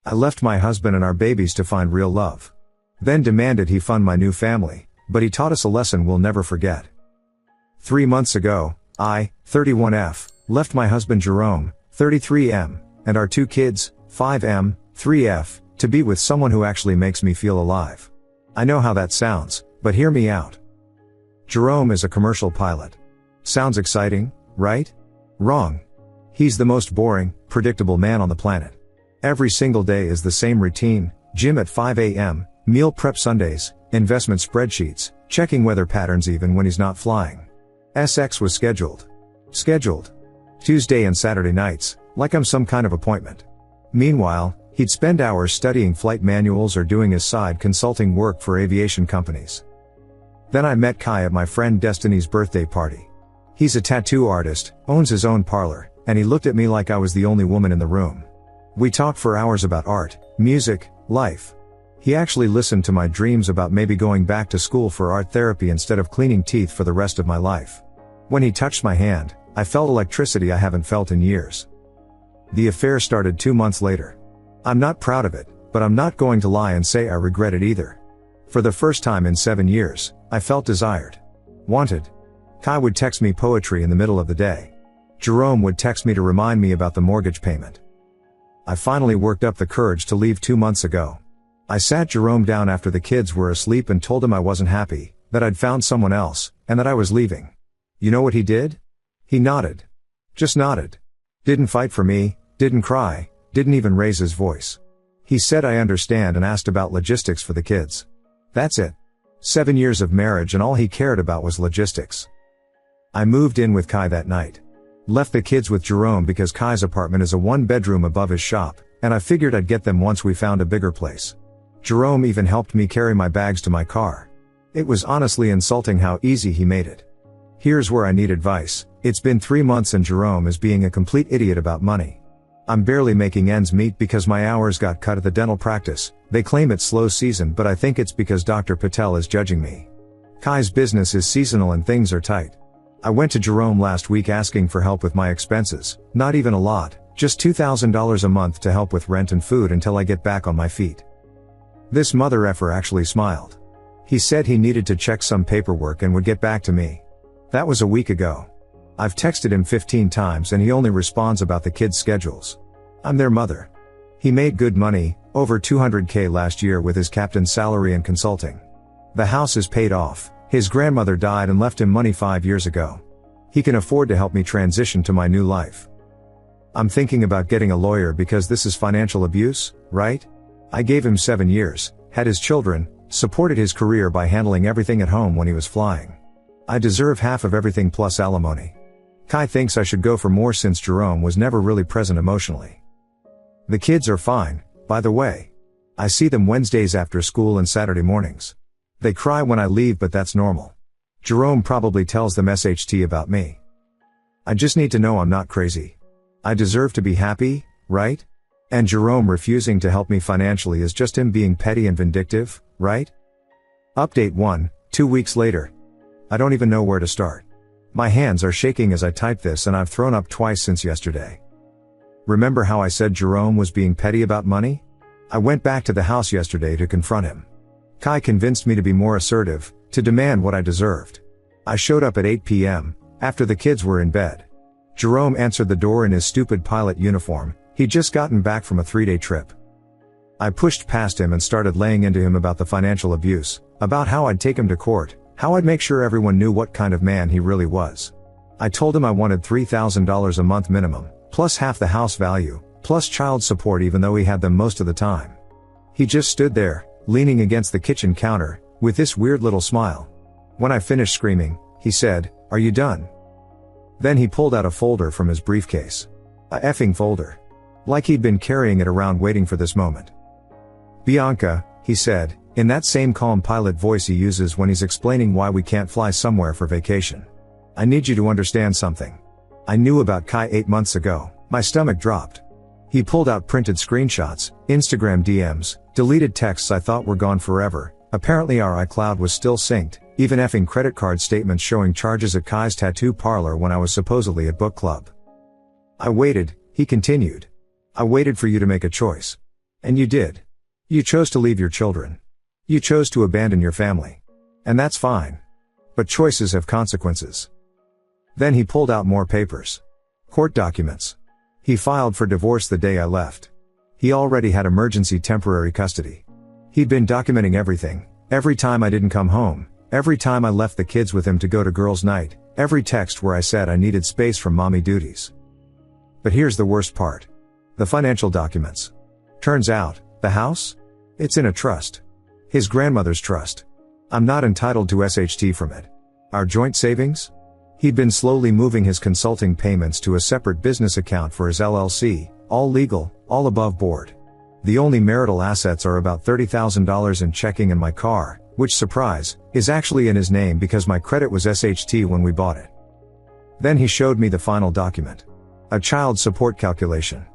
I left my husband and our babies to find real love. Then demanded he fund my new family, but he taught us a lesson we'll never forget. 3 months ago, I, 31F, left my husband Jerome, 33M, and our 2 kids, 5M, 3F, to be with someone who actually makes me feel alive. I know how that sounds, but hear me out. Jerome is a commercial pilot. Sounds exciting, right? Wrong. He's the most boring, predictable man on the planet. Every single day is the same routine: gym at 5 a.m., meal prep Sundays, investment spreadsheets, checking weather patterns even when he's not flying. SX was scheduled. Tuesday and Saturday nights, like I'm some kind of appointment. Meanwhile, he'd spend hours studying flight manuals or doing his side consulting work for aviation companies. Then I met Kai at my friend Destiny's birthday party. He's a tattoo artist, owns his own parlor, and he looked at me like I was the only woman in the room. We talked for hours about art, music, life. He actually listened to my dreams about maybe going back to school for art therapy instead of cleaning teeth for the rest of my life. When he touched my hand, I felt electricity I haven't felt in years. The affair started 2 months later. I'm not proud of it, but I'm not going to lie and say I regret it either. For the first time in 7 years, I felt desired. Wanted. Kai would text me poetry in the middle of the day. Jerome would text me to remind me about the mortgage payment. I finally worked up the courage to leave 2 months ago. I sat Jerome down after the kids were asleep and told him I wasn't happy, that I'd found someone else, and that I was leaving. You know what he did? He nodded. Just nodded. Didn't fight for me, didn't cry, didn't even raise his voice. He said I understand and asked about logistics for the kids. That's it. 7 years of marriage and all he cared about was logistics. I moved in with Kai that night. Left the kids with Jerome because Kai's apartment is a 1-bedroom above his shop, and I figured I'd get them once we found a bigger place. Jerome even helped me carry my bags to my car. It was honestly insulting how easy he made it. Here's where I need advice. It's been 3 months and Jerome is being a complete idiot about money. I'm barely making ends meet because my hours got cut at the dental practice. They claim it's slow season, but I think it's because Dr. Patel is judging me. Kai's business is seasonal and things are tight. I went to Jerome last week asking for help with my expenses, not even a lot, just $2,000 a month to help with rent and food until I get back on my feet. This mother effer actually smiled. He said he needed to check some paperwork and would get back to me. That was a week ago. I've texted him 15 times and he only responds about the kids' schedules. I'm their mother. He made good money, over $200K last year with his captain's salary and consulting. The house is paid off. His grandmother died and left him money 5 years ago. He can afford to help me transition to my new life. I'm thinking about getting a lawyer because this is financial abuse, right? I gave him 7 years, had his children, supported his career by handling everything at home when he was flying. I deserve half of everything plus alimony. Kai thinks I should go for more since Jerome was never really present emotionally. The kids are fine, by the way. I see them Wednesdays after school and Saturday mornings. They cry when I leave, but that's normal. Jerome probably tells them SHT about me. I just need to know I'm not crazy. I deserve to be happy, right? And Jerome refusing to help me financially is just him being petty and vindictive, right? Update 1, 2 weeks later. I don't even know where to start. My hands are shaking as I type this and I've thrown up twice since yesterday. Remember how I said Jerome was being petty about money? I went back to the house yesterday to confront him. Kai convinced me to be more assertive, to demand what I deserved. I showed up at 8 p.m., after the kids were in bed. Jerome answered the door in his stupid pilot uniform. He'd just gotten back from a 3-day trip. I pushed past him and started laying into him about the financial abuse, about how I'd take him to court, how I'd make sure everyone knew what kind of man he really was. I told him I wanted $3,000 a month minimum, plus half the house value, plus child support even though he had them most of the time. He just stood there, leaning against the kitchen counter, with this weird little smile. When I finished screaming, he said, "Are you done?" Then he pulled out a folder from his briefcase. A effing folder. Like he'd been carrying it around waiting for this moment. "Bianca," he said, in that same calm pilot voice he uses when he's explaining why we can't fly somewhere for vacation. "I need you to understand something. I knew about Kai 8 months ago." My stomach dropped. He pulled out printed screenshots, Instagram DMs, deleted texts I thought were gone forever. Apparently our iCloud was still synced, even effing credit card statements showing charges at Kai's tattoo parlor when I was supposedly at book club. "I waited," he continued. "I waited for you to make a choice. And you did. You chose to leave your children. You chose to abandon your family. And that's fine. But choices have consequences. Then he pulled out more papers. Court documents. He filed for divorce the day I left. He already had emergency temporary custody. He'd been documenting everything, every time I didn't come home, every time I left the kids with him to go to girls' night, every text where I said I needed space from mommy duties. But here's the worst part. The financial documents. Turns out, the house? It's in a trust. His grandmother's trust. I'm not entitled to SHT from it. Our joint savings? He'd been slowly moving his consulting payments to a separate business account for his LLC, all legal, all above board. The only marital assets are about $30,000 in checking and my car, which, surprise, is actually in his name because my credit was SHT when we bought it. Then he showed me the final document. A child support calculation.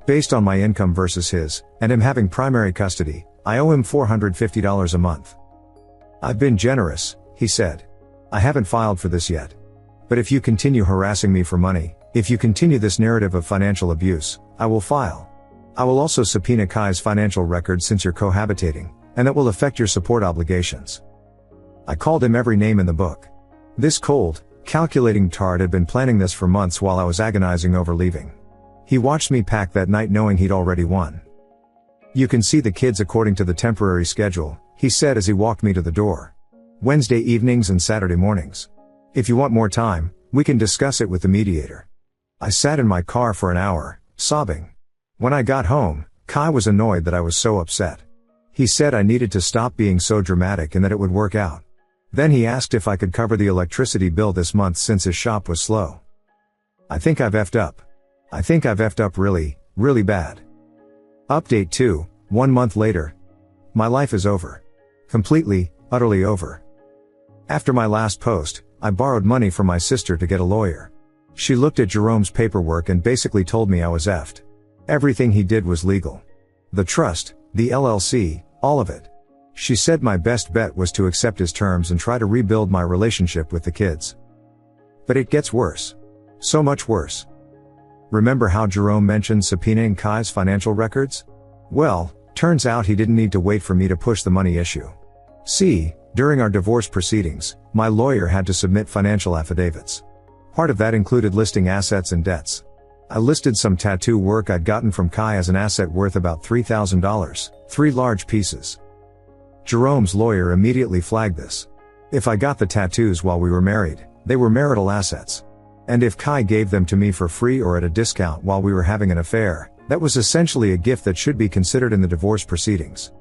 Based on my income versus his, and him having primary custody, I owe him $450 a month. I've been generous, he said. I haven't filed for this yet. But if you continue harassing me for money, if you continue this narrative of financial abuse, I will file. I will also subpoena Kai's financial records since you're cohabitating, and that will affect your support obligations. I called him every name in the book. This cold, calculating tard had been planning this for months while I was agonizing over leaving. He watched me pack that night knowing he'd already won. You can see the kids according to the temporary schedule, he said as he walked me to the door. Wednesday evenings and Saturday mornings. If you want more time, we can discuss it with the mediator. I sat in my car for an hour, sobbing. When I got home, Kai was annoyed that I was so upset. He said I needed to stop being so dramatic and that it would work out. Then he asked if I could cover the electricity bill this month since his shop was slow. I think I've effed up. I think I've effed up really, really bad. Update 2, 1 month later. My life is over. Completely, utterly over. After my last post, I borrowed money from my sister to get a lawyer. She looked at Jerome's paperwork and basically told me I was effed. Everything he did was legal. The trust, the LLC, all of it. She said my best bet was to accept his terms and try to rebuild my relationship with the kids. But it gets worse. So much worse. Remember how Jerome mentioned subpoenaing Kai's financial records? Well, turns out he didn't need to wait for me to push the money issue. See, during our divorce proceedings, my lawyer had to submit financial affidavits. Part of that included listing assets and debts. I listed some tattoo work I'd gotten from Kai as an asset worth about $3,000, 3 large pieces. Jerome's lawyer immediately flagged this. If I got the tattoos while we were married, they were marital assets. And if Kai gave them to me for free or at a discount while we were having an affair, that was essentially a gift that should be considered in the divorce proceedings.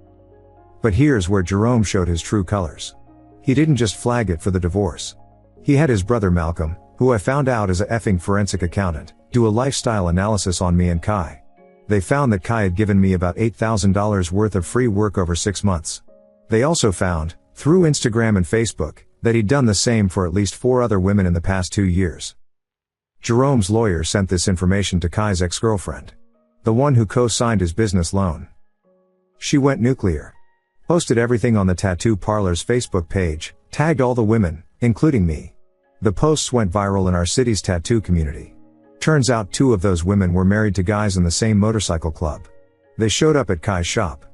But here's where Jerome showed his true colors. He didn't just flag it for the divorce. He had his brother Malcolm, who I found out is a effing forensic accountant, do a lifestyle analysis on me and Kai. They found that Kai had given me about $8,000 worth of free work over 6 months. They also found, through Instagram and Facebook, that he'd done the same for at least 4 other women in the past 2 years. Jerome's lawyer sent this information to Kai's ex-girlfriend. The one who co-signed his business loan. She went nuclear. Posted everything on the tattoo parlor's Facebook page, tagged all the women, including me. The posts went viral in our city's tattoo community. Turns out 2 of those women were married to guys in the same motorcycle club. They showed up at Kai's shop.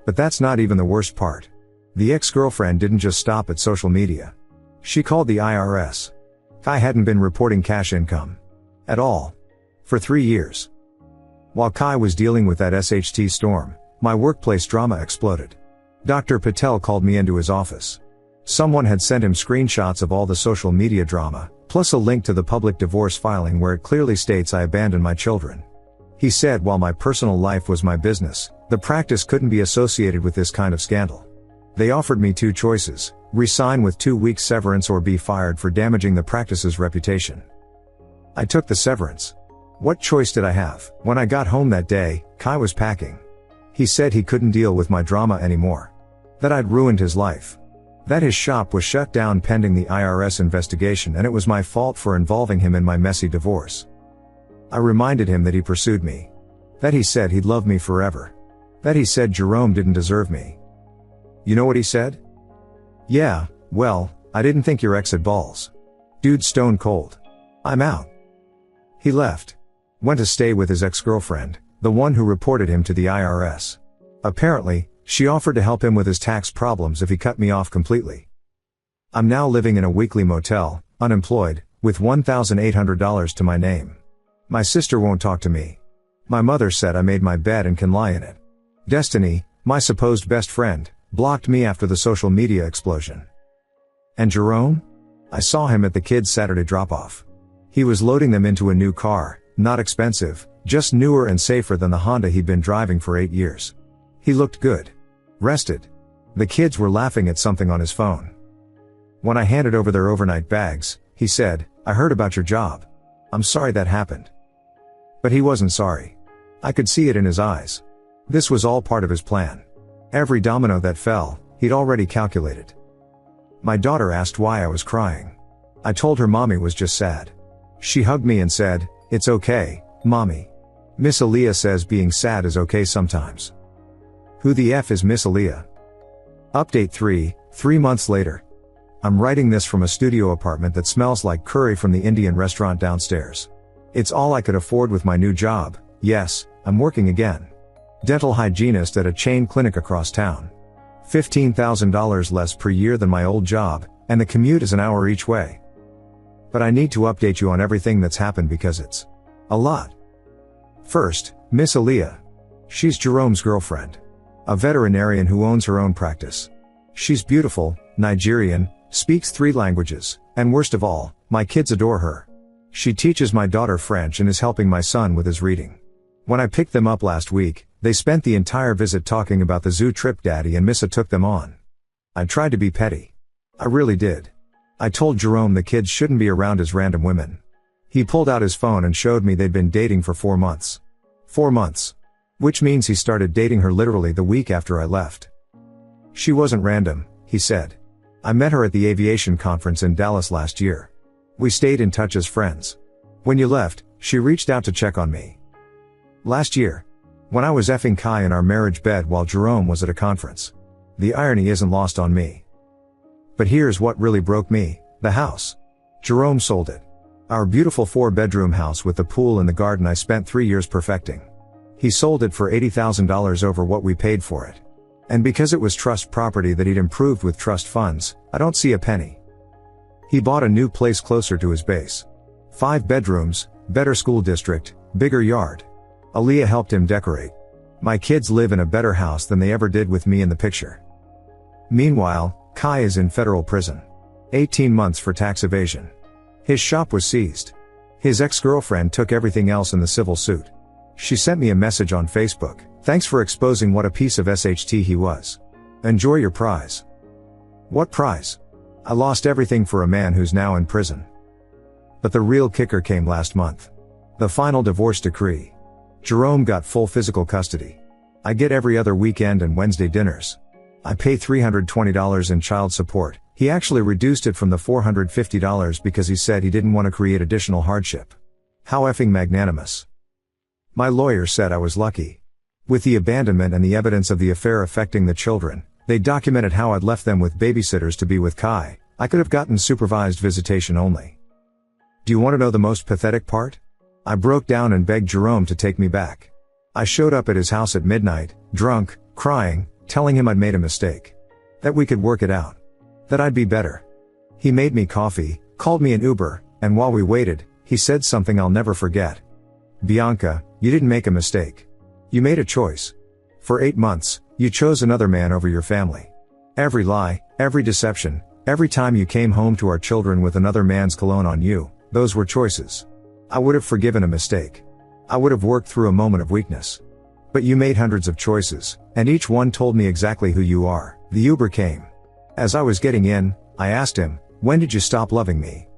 But that's not even the worst part. The ex-girlfriend didn't just stop at social media. She called the IRS. Kai hadn't been reporting cash income. At all. For 3 years. While Kai was dealing with that SHT storm, my workplace drama exploded. Dr. Patel called me into his office. Someone had sent him screenshots of all the social media drama, plus a link to the public divorce filing where it clearly states I abandoned my children. He said while my personal life was my business, the practice couldn't be associated with this kind of scandal. They offered me 2 choices, resign with 2 weeks severance or be fired for damaging the practice's reputation. I took the severance. What choice did I have? When I got home that day, Kai was packing. He said he couldn't deal with my drama anymore. That I'd ruined his life. That his shop was shut down pending the IRS investigation and it was my fault for involving him in my messy divorce. I reminded him that he pursued me. That he said he'd love me forever. That he said Jerome didn't deserve me. You know what he said? Yeah, well, I didn't think your ex had balls. Dude stone cold. I'm out. He left. Went to stay with his ex-girlfriend, the one who reported him to the IRS. Apparently, she offered to help him with his tax problems if he cut me off completely. I'm now living in a weekly motel, unemployed, with $1,800 to my name. My sister won't talk to me. My mother said I made my bed and can lie in it. Destiny, my supposed best friend, blocked me after the social media explosion. And Jerome? I saw him at the kids' Saturday drop-off. He was loading them into a new car, not expensive, just newer and safer than the Honda he'd been driving for 8 years. He looked good. Rested. The kids were laughing at something on his phone. When I handed over their overnight bags, he said, "I heard about your job. I'm sorry that happened." But he wasn't sorry. I could see it in his eyes. This was all part of his plan. Every domino that fell, he'd already calculated. My daughter asked why I was crying. I told her Mommy was just sad. She hugged me and said, "It's okay, Mommy. Miss Aaliyah says being sad is okay sometimes." Who the F is Miss Aaliyah? Update 3 months later. I'm writing this from a studio apartment that smells like curry from the Indian restaurant downstairs. It's all I could afford with my new job. Yes, I'm working again. Dental hygienist at a chain clinic across town. $15,000 less per year than my old job, and the commute is an hour each way. But I need to update you on everything that's happened because it's a lot. First, Miss Aaliyah. She's Jerome's girlfriend. A veterinarian who owns her own practice. She's beautiful, Nigerian, speaks 3 languages, and worst of all, my kids adore her. She teaches my daughter French and is helping my son with his reading. When I picked them up last week, they spent the entire visit talking about the zoo trip Daddy and Missa took them on. I tried to be petty. I really did. I told Jerome the kids shouldn't be around his random women. He pulled out his phone and showed me they'd been dating for 4 months. 4 months. Which means he started dating her literally the week after I left. She wasn't random, he said. I met her at the aviation conference in Dallas last year. We stayed in touch as friends. When you left, she reached out to check on me. Last year. When I was effing Kai in our marriage bed while Jerome was at a conference. The irony isn't lost on me. But here's what really broke me, the house. Jerome sold it. Our beautiful 4-bedroom house with the pool and the garden I spent 3 years perfecting. He sold it for $80,000 over what we paid for it. And because it was trust property that he'd improved with trust funds, I don't see a penny. He bought a new place closer to his base. 5 bedrooms, better school district, bigger yard. Aaliyah helped him decorate. My kids live in a better house than they ever did with me in the picture. Meanwhile, Kai is in federal prison. 18 months for tax evasion. His shop was seized. His ex-girlfriend took everything else in the civil suit. She sent me a message on Facebook. Thanks for exposing what a piece of SHT he was. Enjoy your prize. What prize? I lost everything for a man who's now in prison. But the real kicker came last month. The final divorce decree. Jerome got full physical custody. I get every other weekend and Wednesday dinners. I pay $320 in child support. He actually reduced it from the $450 because he said he didn't want to create additional hardship. How effing magnanimous. My lawyer said I was lucky. With the abandonment and the evidence of the affair affecting the children, they documented how I'd left them with babysitters to be with Kai. I could have gotten supervised visitation only. Do you want to know the most pathetic part? I broke down and begged Jerome to take me back. I showed up at his house at midnight, drunk, crying, telling him I'd made a mistake. That we could work it out. That I'd be better. He made me coffee, called me an Uber, and while we waited, he said something I'll never forget. Bianca, you didn't make a mistake. You made a choice. For 8 months, you chose another man over your family. Every lie, every deception, every time you came home to our children with another man's cologne on you, those were choices. I would have forgiven a mistake. I would have worked through a moment of weakness. But you made hundreds of choices, and each one told me exactly who you are. The Uber came. As I was getting in, I asked him, "When did you stop loving me?"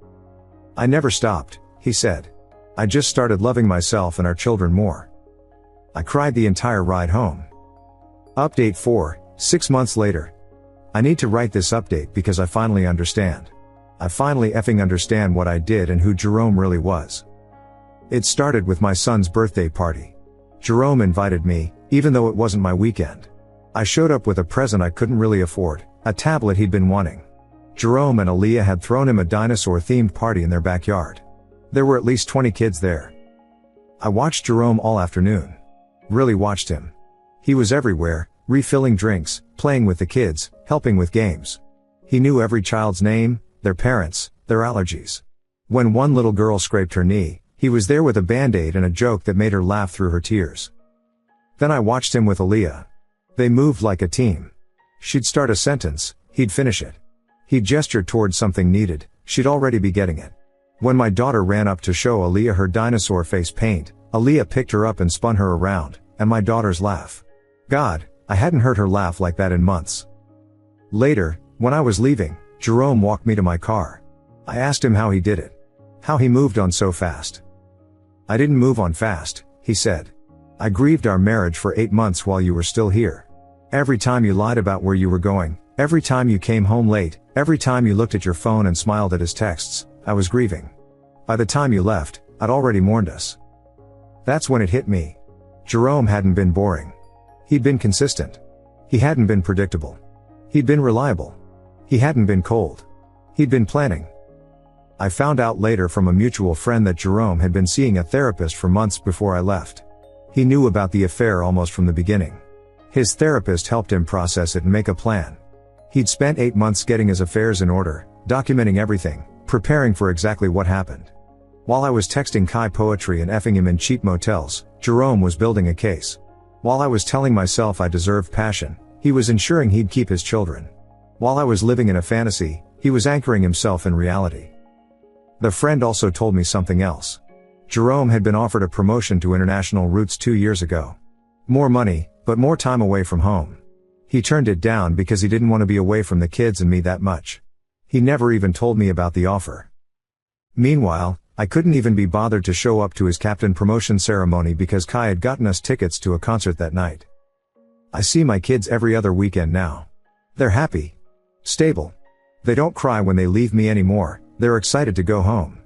"I never stopped," he said. "I just started loving myself and our children more." I cried the entire ride home. Update 6 months later. I need to write this update because I finally understand. I finally effing understand what I did and who Jerome really was. It started with my son's birthday party. Jerome invited me, even though it wasn't my weekend. I showed up with a present I couldn't really afford, a tablet he'd been wanting. Jerome and Aaliyah had thrown him a dinosaur-themed party in their backyard. There were at least 20 kids there. I watched Jerome all afternoon. Really watched him. He was everywhere, refilling drinks, playing with the kids, helping with games. He knew every child's name, their parents, their allergies. When one little girl scraped her knee, he was there with a band-aid and a joke that made her laugh through her tears. Then I watched him with Aaliyah. They moved like a team. She'd start a sentence, he'd finish it. He'd gesture towards something needed, she'd already be getting it. When my daughter ran up to show Aaliyah her dinosaur face paint, Aaliyah picked her up and spun her around, and my daughter's laugh. God, I hadn't heard her laugh like that in months. Later, when I was leaving, Jerome walked me to my car. I asked him how he did it. How he moved on so fast. I didn't move on fast, he said. I grieved our marriage for 8 months while you were still here. Every time you lied about where you were going, every time you came home late, every time you looked at your phone and smiled at his texts, I was grieving. By the time you left, I'd already mourned us. That's when it hit me. Jerome hadn't been boring. He'd been consistent. He hadn't been predictable. He'd been reliable. He hadn't been cold. He'd been planning. I found out later from a mutual friend that Jerome had been seeing a therapist for months before I left. He knew about the affair almost from the beginning. His therapist helped him process it and make a plan. He'd spent 8 months getting his affairs in order, documenting everything, preparing for exactly what happened. While I was texting Kai poetry and effing him in cheap motels, Jerome was building a case. While I was telling myself I deserved passion, he was ensuring he'd keep his children. While I was living in a fantasy, he was anchoring himself in reality. The friend also told me something else. Jerome had been offered a promotion to international routes 2 years ago. More money, but more time away from home. He turned it down because he didn't want to be away from the kids and me that much. He never even told me about the offer. Meanwhile, I couldn't even be bothered to show up to his captain promotion ceremony because Kai had gotten us tickets to a concert that night. I see my kids every other weekend now. They're happy. Stable. They don't cry when they leave me anymore, they're excited to go home.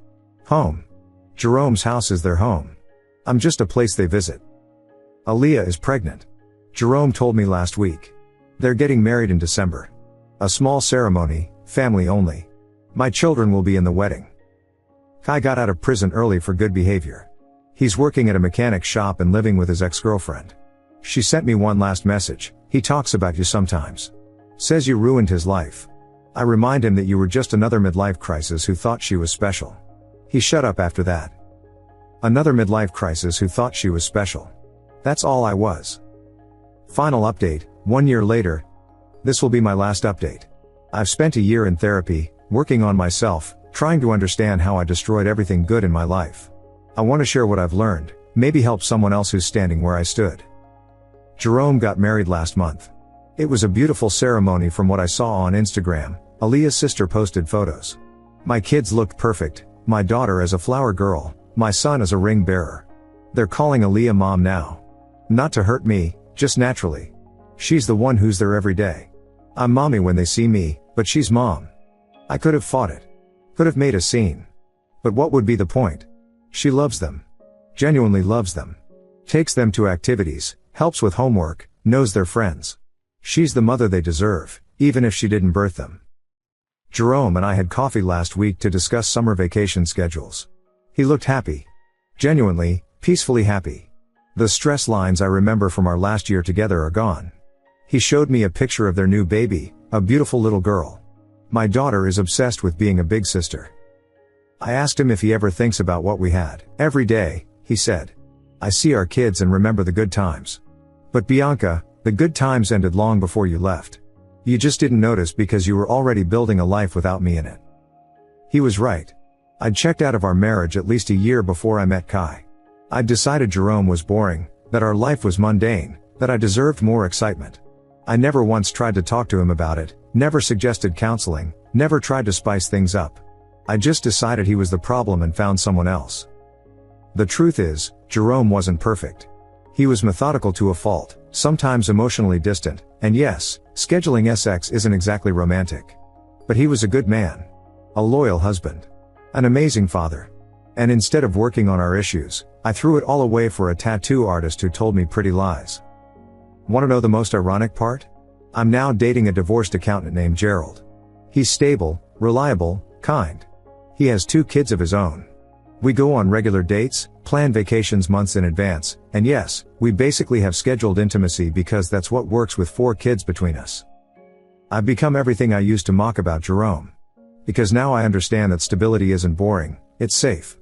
Home. Jerome's house is their home. I'm just a place they visit. Aaliyah is pregnant. Jerome told me last week. They're getting married in December. A small ceremony, family only. My children will be in the wedding. Kai got out of prison early for good behavior. He's working at a mechanic shop and living with his ex-girlfriend. She sent me one last message. He talks about you sometimes. Says you ruined his life. I remind him that you were just another midlife crisis who thought she was special. He shut up after that. Another midlife crisis who thought she was special. That's all I was. Final update, 1 year later. This will be my last update. I've spent a year in therapy, working on myself, trying to understand how I destroyed everything good in my life. I want to share what I've learned, maybe help someone else who's standing where I stood. Jerome got married last month. It was a beautiful ceremony from what I saw on Instagram. Aaliyah's sister posted photos. My kids looked perfect, my daughter as a flower girl, my son as a ring bearer. They're calling Aaliyah mom now. Not to hurt me, just naturally. She's the one who's there every day. I'm mommy when they see me, but she's mom. I could have fought it. Could have made a scene. But what would be the point? She loves them. Genuinely loves them. Takes them to activities, helps with homework, knows their friends. She's the mother they deserve, even if she didn't birth them. Jerome and I had coffee last week to discuss summer vacation schedules. He looked happy. Genuinely, peacefully happy. The stress lines I remember from our last year together are gone. He showed me a picture of their new baby, a beautiful little girl. My daughter is obsessed with being a big sister. I asked him if he ever thinks about what we had. Every day, he said. I see our kids and remember the good times. But Bianca, the good times ended long before you left. You just didn't notice because you were already building a life without me in it. He was right. I'd checked out of our marriage at least a year before I met Kai. I'd decided Jerome was boring, that our life was mundane, that I deserved more excitement. I never once tried to talk to him about it, never suggested counseling, never tried to spice things up. I just decided he was the problem and found someone else. The truth is, Jerome wasn't perfect. He was methodical to a fault, sometimes emotionally distant, and yes, scheduling sex isn't exactly romantic. But he was a good man. A loyal husband. An amazing father. And instead of working on our issues, I threw it all away for a tattoo artist who told me pretty lies. Want to know the most ironic part? I'm now dating a divorced accountant named Gerald. He's stable, reliable, kind. He has 2 kids of his own. We go on regular dates, plan vacations months in advance, and yes, we basically have scheduled intimacy because that's what works with 4 kids between us. I've become everything I used to mock about Jerome. Because now I understand that stability isn't boring, it's safe.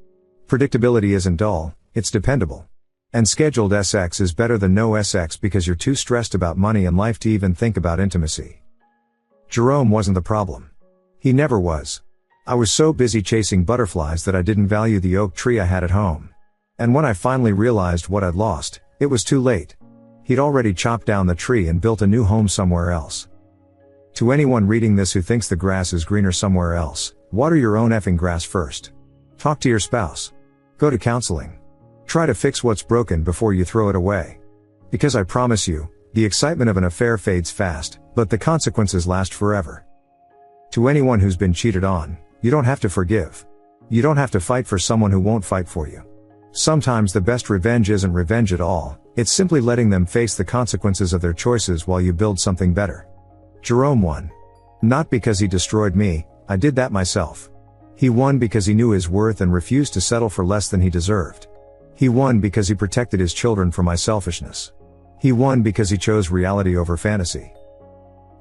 Predictability isn't dull, it's dependable. And scheduled sex is better than no sex because you're too stressed about money and life to even think about intimacy. Jerome wasn't the problem. He never was. I was so busy chasing butterflies that I didn't value the oak tree I had at home. And when I finally realized what I'd lost, it was too late. He'd already chopped down the tree and built a new home somewhere else. To anyone reading this who thinks the grass is greener somewhere else, water your own effing grass first. Talk to your spouse. Go to counseling. Try to fix what's broken before you throw it away. Because I promise you, the excitement of an affair fades fast, but the consequences last forever. To anyone who's been cheated on, you don't have to forgive. You don't have to fight for someone who won't fight for you. Sometimes the best revenge isn't revenge at all, it's simply letting them face the consequences of their choices while you build something better. Jerome won. Not because he destroyed me, I did that myself. He won because he knew his worth and refused to settle for less than he deserved. He won because he protected his children from my selfishness. He won because he chose reality over fantasy.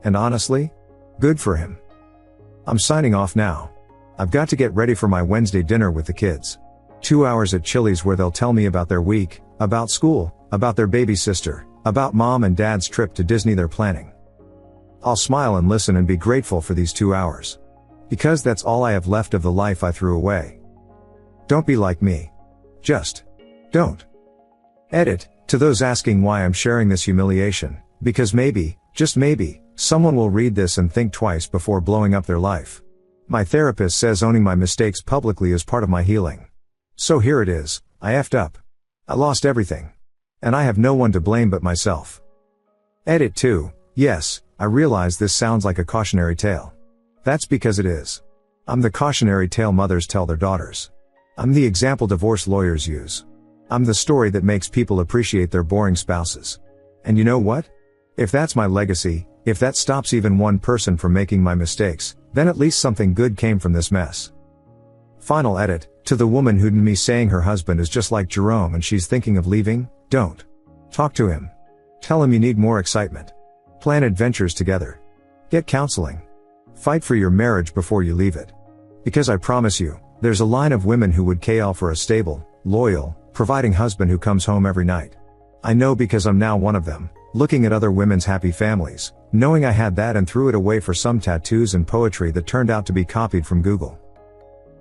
And honestly, good for him. I'm signing off now. I've got to get ready for my Wednesday dinner with the kids. 2 hours at Chili's where they'll tell me about their week, about school, about their baby sister, about mom and dad's trip to Disney they're planning. I'll smile and listen and be grateful for these 2 hours. Because that's all I have left of the life I threw away. Don't be like me. Just don't. Edit, to those asking why I'm sharing this humiliation, because maybe, just maybe, someone will read this and think twice before blowing up their life. My therapist says owning my mistakes publicly is part of my healing. So here it is, I effed up. I lost everything. And I have no one to blame but myself. Edit 2, yes, I realize this sounds like a cautionary tale. That's because it is. I'm the cautionary tale mothers tell their daughters. I'm the example divorce lawyers use. I'm the story that makes people appreciate their boring spouses. And you know what? If that's my legacy, if that stops even one person from making my mistakes, then at least something good came from this mess. Final edit, to the woman who'd me saying her husband is just like Jerome and she's thinking of leaving, don't. Talk to him. Tell him you need more excitement. Plan adventures together. Get counseling. Fight for your marriage before you leave it. Because I promise you, there's a line of women who would KL for a stable, loyal, providing husband who comes home every night. I know because I'm now one of them, looking at other women's happy families, knowing I had that and threw it away for some tattoos and poetry that turned out to be copied from Google.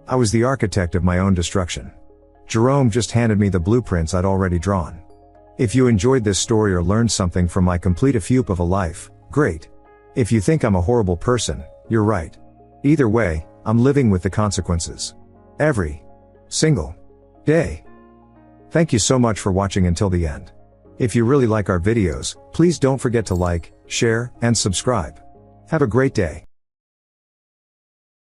I was the architect of my own destruction. Jerome just handed me the blueprints I'd already drawn. If you enjoyed this story or learned something from my complete fupe of a life, great. If you think I'm a horrible person, you're right. Either way, I'm living with the consequences. Every single day. Thank you so much for watching until the end. If you really like our videos, please don't forget to like, share, and subscribe. Have a great day.